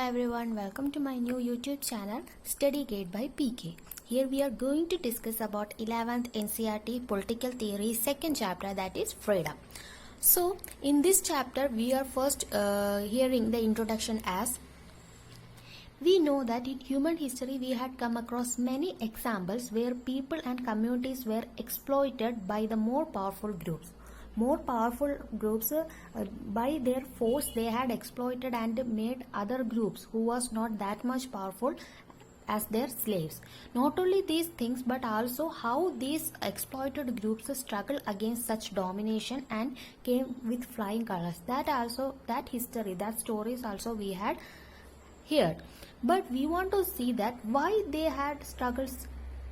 Hi everyone, welcome to my new YouTube channel Study Gate by PK. Here we are going to discuss about 11th NCERT Political Theory second chapter, that is freedom. So in this chapter we are first hearing the introduction as we know that in human history we had come across many examples where people and communities were exploited by the more powerful groups. More powerful groups by their force they had exploited and made other groups who was not that much powerful as their slaves. Not only these things but also how these exploited groups struggle against such domination and came with flying colors. That history, that stories also we had here. But we want to see that why they had struggles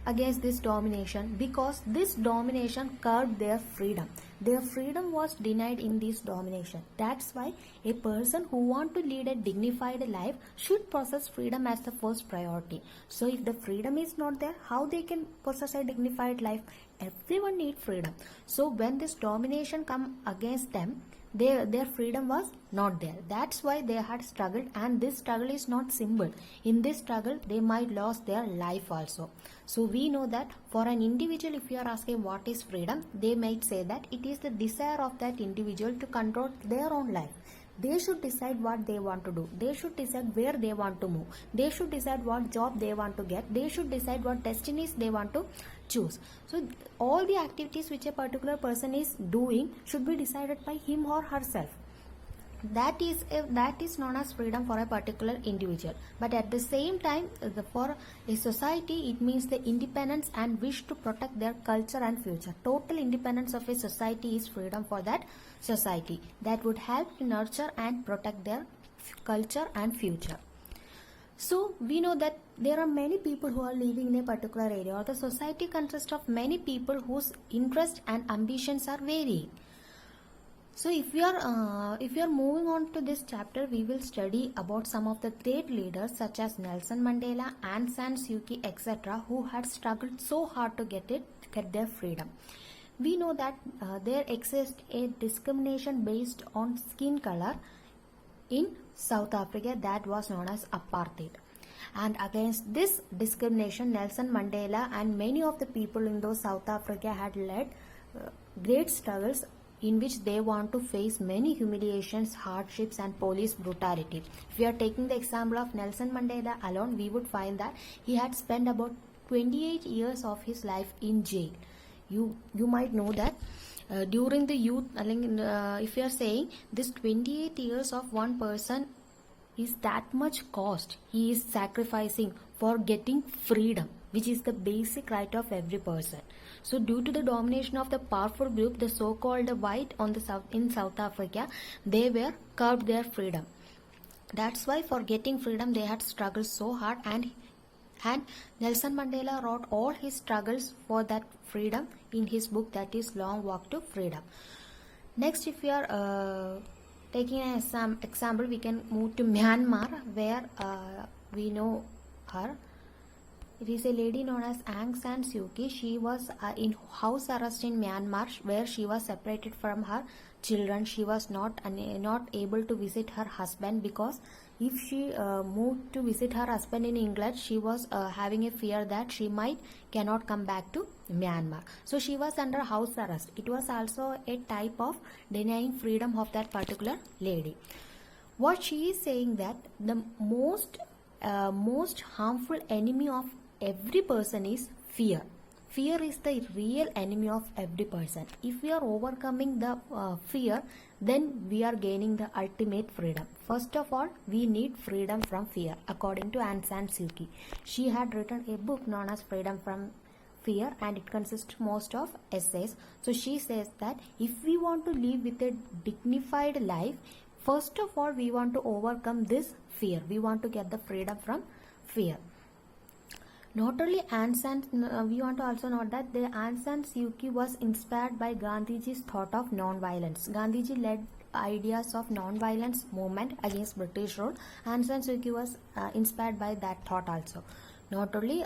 against this domination, because this domination curbed their freedom. Their freedom was denied in this domination. That's why a person who want to lead a dignified life should possess freedom as the first priority. So if the freedom is not there, how they can possess a dignified life? Everyone need freedom. So when this domination come against them, their freedom was not there. That's why they had struggled, and this struggle is not simple. In this struggle they might lose their life also. So we know that for an individual, if you are asking what is freedom, they might say that it is the desire of that individual to control their own life. They should decide what they want to do. They should decide where they want to move. They should decide what job they want to get. They should decide what destinies they want to choose. So all the activities which a particular person is doing should be decided by him or herself. That is known as freedom for a particular individual. But at the same time, for a society, it means the independence and wish to protect their culture and future. Total independence of a society is freedom for that society. That would help to nurture and protect their culture and future. So we know that there are many people who are living in a particular area, or the society consists of many people whose interests and ambitions are varying. So if we are moving on to this chapter, we will study about some of the great leaders such as Nelson Mandela, Aung San Suu Kyi, etc., who had struggled so hard to get their freedom. We know that there exists a discrimination based on skin color in South Africa that was known as apartheid. And against this discrimination, Nelson Mandela and many of the people in those South Africa had led great struggles in which they want to face many humiliations, hardships and police brutality. If we are taking the example of Nelson Mandela alone, we would find that he had spent about 28 years of his life in jail. You might know that during the youth, if you are saying this 28 years of one person is that much cost he is sacrificing for getting freedom, which is the basic right of every person. So due to the domination of the powerful group, the so-called white in South Africa, they were curbed their freedom. That's why for getting freedom they had struggled so hard, and Nelson Mandela wrote all his struggles for that freedom in his book, that is Long Walk to Freedom. Next, if we are taking an example, we can move to Myanmar, where we know her. It is a lady known as Aung San Suu Kyi. She was in house arrest in Myanmar, where she was separated from her children. She was not able to visit her husband, because if she moved to visit her husband in England, she was having a fear that she cannot come back to Myanmar. So she was under house arrest. It was also a type of denying freedom of that particular lady. What she is saying that the most harmful enemy of every person is fear. Fear is the real enemy of every person. If we are overcoming the fear, then we are gaining the ultimate freedom. First of all, we need freedom from fear, according to Aung San Suu Kyi. She had written a book known as Freedom from Fear, and it consists most of essays. So she says that if we want to live with a dignified life, first of all we want to overcome this fear. We want to get the freedom from fear. Not only we want to also note that the Aung San Suu Kyi was inspired by Gandhiji's thought of non-violence. Gandhiji led ideas of non-violence movement against British rule. Aung San Suu Kyi was inspired by that thought also. Not only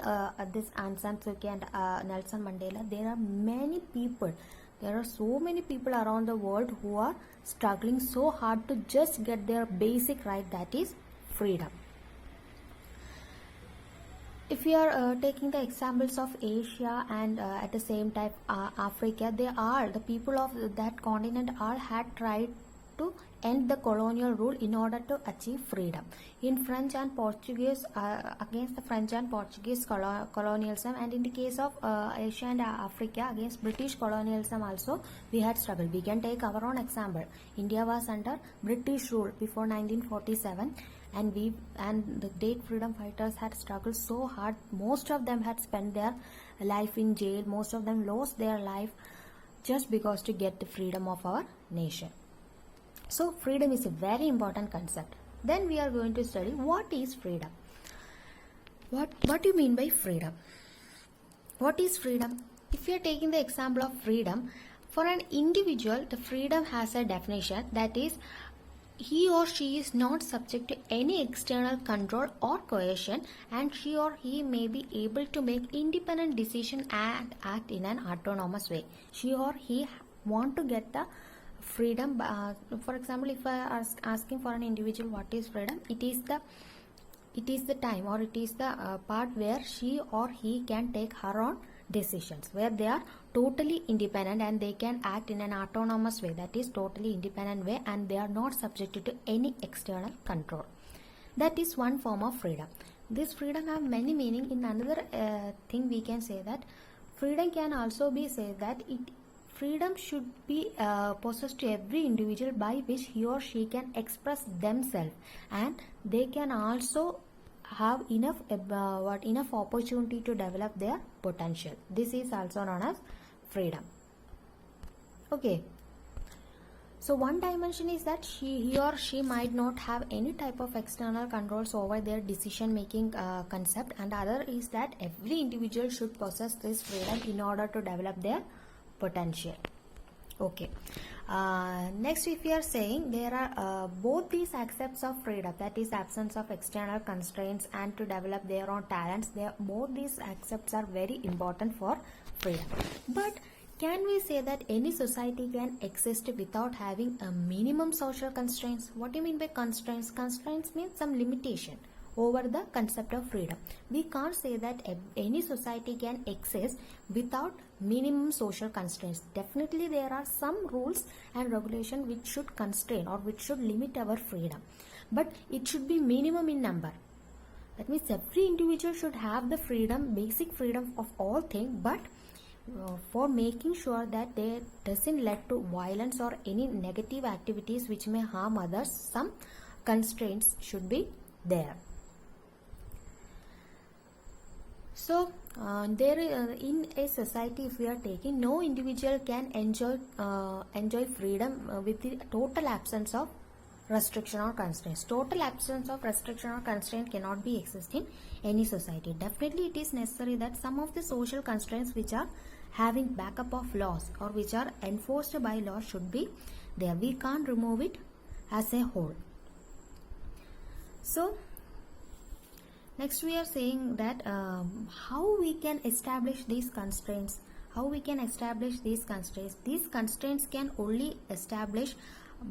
this Aung San Suu Kyi and Nelson Mandela, there are many people. There are so many people around the world who are struggling so hard to just get their basic right, that is freedom. if we are taking the examples of Asia and at the same time Africa, the people of that continent all had tried to end the colonial rule in order to achieve freedom. In French and Portuguese, against the French and Portuguese colonialism, and in the case of Asia and Africa against British colonialism also, we had struggled. We can take our own example. India was under British rule before 1947, and the great freedom fighters had struggled so hard. Most of them had spent their life in jail. Most of them lost their life just because to get the freedom of our nation. So freedom is a very important concept. Then we are going to study what is freedom. What do you mean by freedom? What is freedom? If you are taking the example of freedom, for an individual, the freedom has a definition, that is, he or she is not subject to any external control or coercion, and she or he may be able to make independent decision and act in an autonomous way. She or he want to get the freedom. For example, if I are asking for an individual what is freedom, it is the time, or it is the part where she or he can take her own decisions, where they are totally independent and they can act in an autonomous way, that is totally independent way, and they are not subjected to any external control. That is one form of freedom. This freedom have many meaning. In another thing we can say that freedom can also be said that freedom should be possessed to every individual, by which he or she can express themselves, and they can also have enough opportunity to develop their potential. This is also known as freedom. Okay. So one dimension is that he or she might not have any type of external controls over their decision making concept, and other is that every individual should possess this freedom in order to develop their potential. Okay. Next, if we are saying there are both these aspects of freedom, that is absence of external constraints and to develop their own talents, both these aspects are very important for freedom. But can we say that any society can exist without having a minimum social constraints? What do you mean by constraints? Constraints means some limitation over the concept of freedom. We can't say that any society can exist without minimum social constraints. Definitely there are some rules and regulation which should constrain or which should limit our freedom, but it should be minimum in number. That means every individual should have the freedom, basic freedom of all things, but for making sure that they doesn't lead to violence or any negative activities which may harm others, some constraints should be there. So in a society, if we are taking, no individual can enjoy freedom with the total absence of restriction or constraints. Total absence of restriction or constraint cannot be exist in any society. Definitely it is necessary that some of the social constraints which are having backup of laws or which are enforced by law should be there. We can't remove it as a whole. So next we are saying that how we can establish these constraints. These constraints can only establish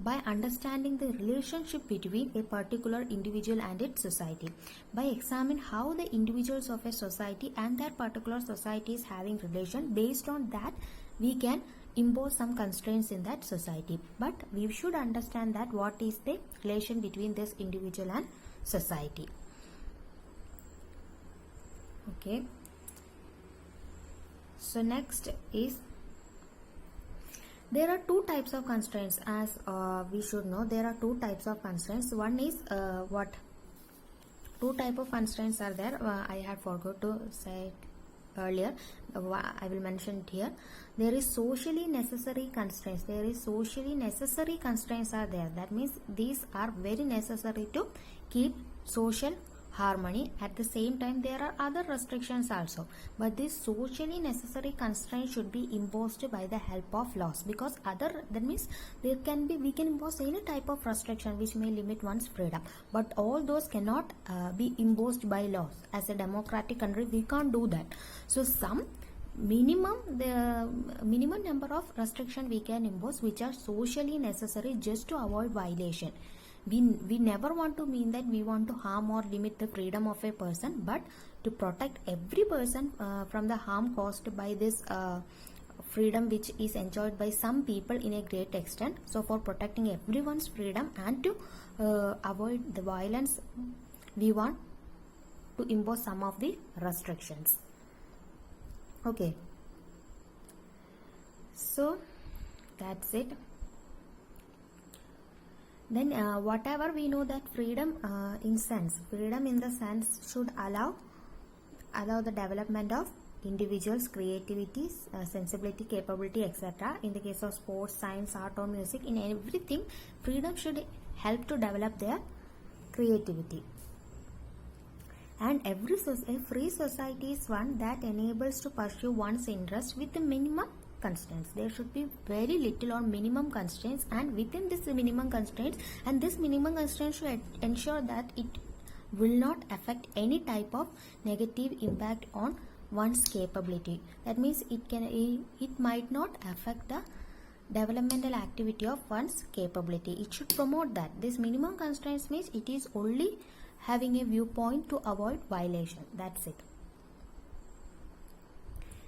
by understanding the relationship between a particular individual and its society, by examining how the individuals of a society and that particular society is having relation. Based on that, we can impose some constraints in that society, but we should understand that what is the relation between this individual and society. Okay. So next is, there are two types of constraints, as we should know. There are two types of constraints. One is two type of constraints are there. I had forgot to say it earlier. I will mention it here. There is socially necessary constraints. Are there. That means these are very necessary to keep social harmony. At the same time, there are other restrictions also, but this socially necessary constraint should be imposed by the help of laws, because that means we can impose any type of restriction which may limit one's freedom, but all those cannot be imposed by laws. As a democratic country, we can't do that. So the minimum number of restriction we can impose which are socially necessary just to avoid violation. We never want to mean that we want to harm or limit the freedom of a person, but to protect every person from the harm caused by this freedom which is enjoyed by some people in a great extent. So for protecting everyone's freedom and to avoid the violence, we want to impose some of the restrictions. Okay, so that's it. Then whatever we know that freedom in the sense should allow the development of individuals' creativity, sensibility, capability, etc. In the case of sports, science, art or music, in everything, freedom should help to develop their creativity. And a free society is one that enables to pursue one's interest with the minimum constraints. There should be very little or minimum constraints, and within this minimum constraints, and this minimum constraints should ensure that it will not affect any type of negative impact on one's capability. That means it might not affect the developmental activity of one's capability. It should promote that. This minimum constraints means it is only having a viewpoint to avoid violation. That's it.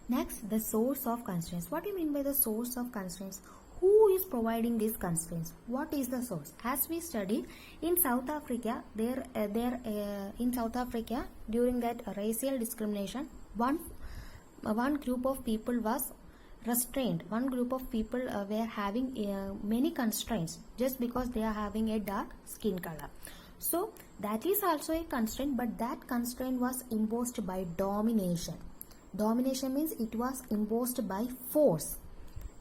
Next, the source of constraints. What do you mean by the source of constraints? Who is providing these constraints? What is the source? As we studied in South Africa, in South Africa during that racial discrimination, one group of people was restrained. One group of people were having many constraints just because they are having a dark skin color. So that is also a constraint, but that constraint was imposed by domination. Domination means it was imposed by force.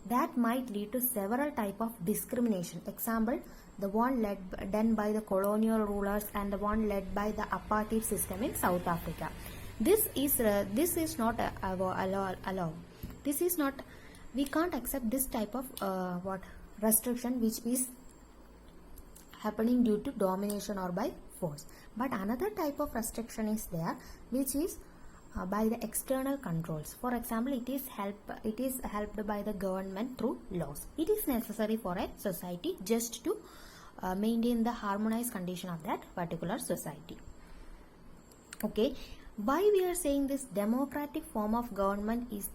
That might lead to several type of discrimination. Example, the one done by the colonial rulers and the one led by the apartheid system in South Africa. This is not allowed. This is not. We can't accept this type of restriction which is happening due to domination or by force. But another type of restriction is there, which is by the external controls. For example, it is helped by the government through laws. It is necessary for a society just to maintain the harmonized condition of that particular society. Okay, why we are saying this democratic form of government is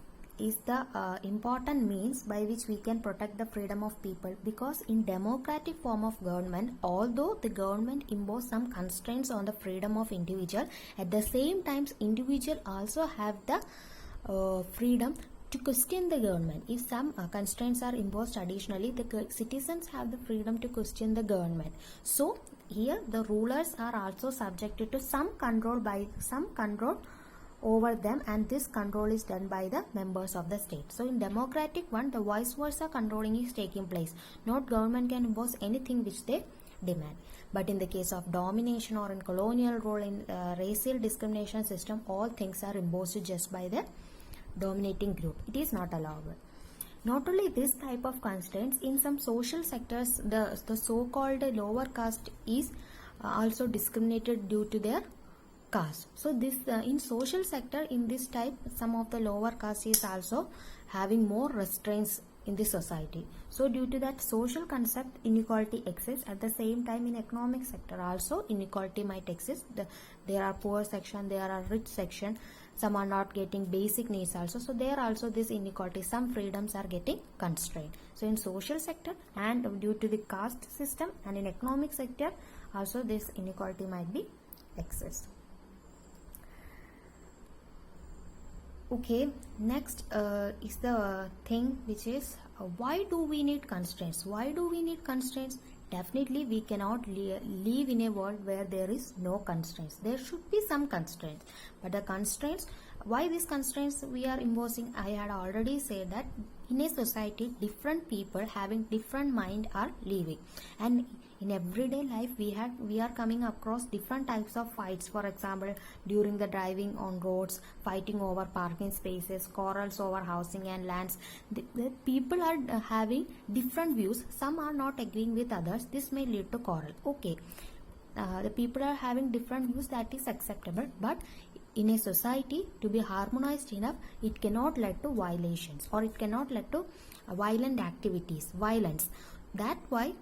the important means by which we can protect the freedom of people, because in democratic form of government, although the government impose some constraints on the freedom of individual, at the same time individual also have the freedom to question the government. If some constraints are imposed additionally, the citizens have the freedom to question the government. So here the rulers are also subjected to some control over them, and this control is done by the members of the state. So in democratic one, the vice versa controlling is taking place. Not government can impose anything which they demand. But in the case of domination or in colonial rule, in racial discrimination system, all things are imposed just by the dominating group. It is not allowable. Not only this type of constraints, in some social sectors, the so-called lower caste is also discriminated due to their caste. So this in social sector, in this type, some of the lower caste is also having more restraints in the society. So due to that social concept, inequality exists. At the same time, in economic sector also inequality might exist. There are poor section, there are rich section, some are not getting basic needs also. So there also this inequality, some freedoms are getting constrained. So in social sector and due to the caste system, and in economic sector also this inequality might be exist. Okay, next is the thing which is why do we need constraints? Why do we need constraints? Definitely we cannot live in a world where there is no constraints. There should be some constraints, but the constraints, why these constraints we are imposing? I had already said that in a society, different people having different mind are living, and in everyday life we are coming across different types of fights. For example, during the driving on roads, fighting over parking spaces, quarrels over housing and lands. The people are having different views. Some are not agreeing with others. This may lead to quarrel. Okay, the people are having different views, that is acceptable, but in a society to be harmonized enough, it cannot lead to violations or it cannot lead to violent activities, violence. That why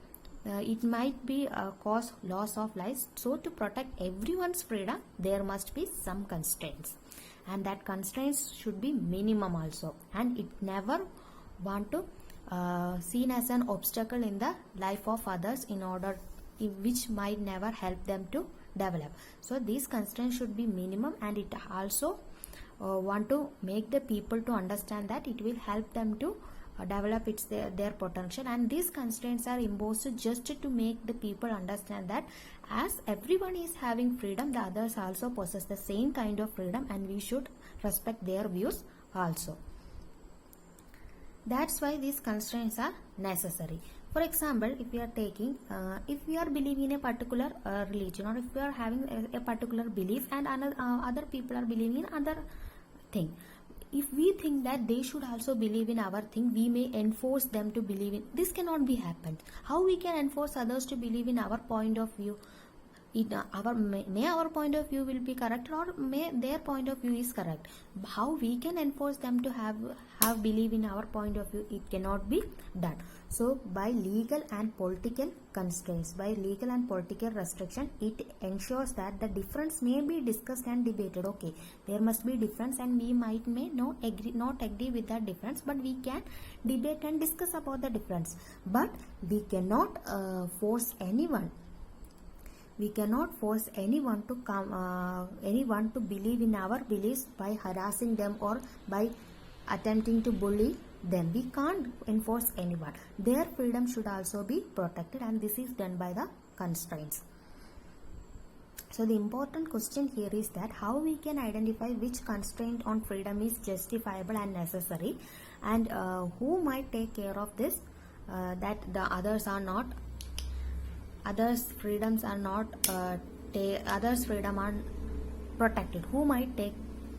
it might be cause loss of lives. So to protect everyone's freedom, there must be some constraints, and that constraints should be minimum also, and it never want to seen as an obstacle in the life of others in order which might never help them to develop. So these constraints should be minimum, and it also want to make the people to understand that it will help them to develop their potential, and these constraints are imposed just to make the people understand that as everyone is having freedom, the others also possess the same kind of freedom, and we should respect their views also. That's why these constraints are necessary. For example, if we are taking, if we are believing in a particular religion, or if we are having a particular belief, and other people are believing in other thing, if we think that they should also believe in our thing, we may enforce them to believe in. This cannot be happened. How we can enforce others to believe in our point of view? May our point of view will be correct, or may their point of view is correct. How we can enforce them to have believe in our point of view? It cannot be done. So by legal and political constraints, by legal and political restriction, it ensures that the difference may be discussed and debated. Okay, there must be difference, and we may not agree with that difference, but we can debate and discuss about the difference. But we cannot force anyone. We cannot force anyone to anyone to believe in our beliefs by harassing them or by attempting to bully them. We can't enforce anyone. Their freedom should also be protected, and this is done by the constraints. So the important question here is that how we can identify which constraint on freedom is justifiable and necessary, and who might take care of this, that the others are not. Others' freedoms are not others' freedom are protected. Who might take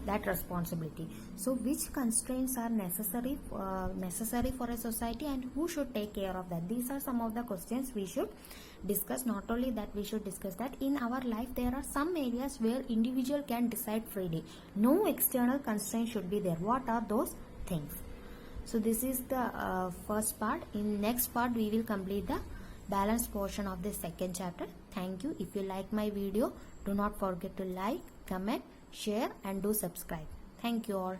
that responsibility? So which constraints are necessary for a society, and who should take care of that? These are some of the questions we should discuss. Not only that, we should discuss that in our life there are some areas where individual can decide freely. No external constraint should be there. What are those things? So this is the first part. In next part we will complete the balanced portion of the second chapter. Thank you. If you like my video, do not forget to like, comment, share and do subscribe. Thank you all.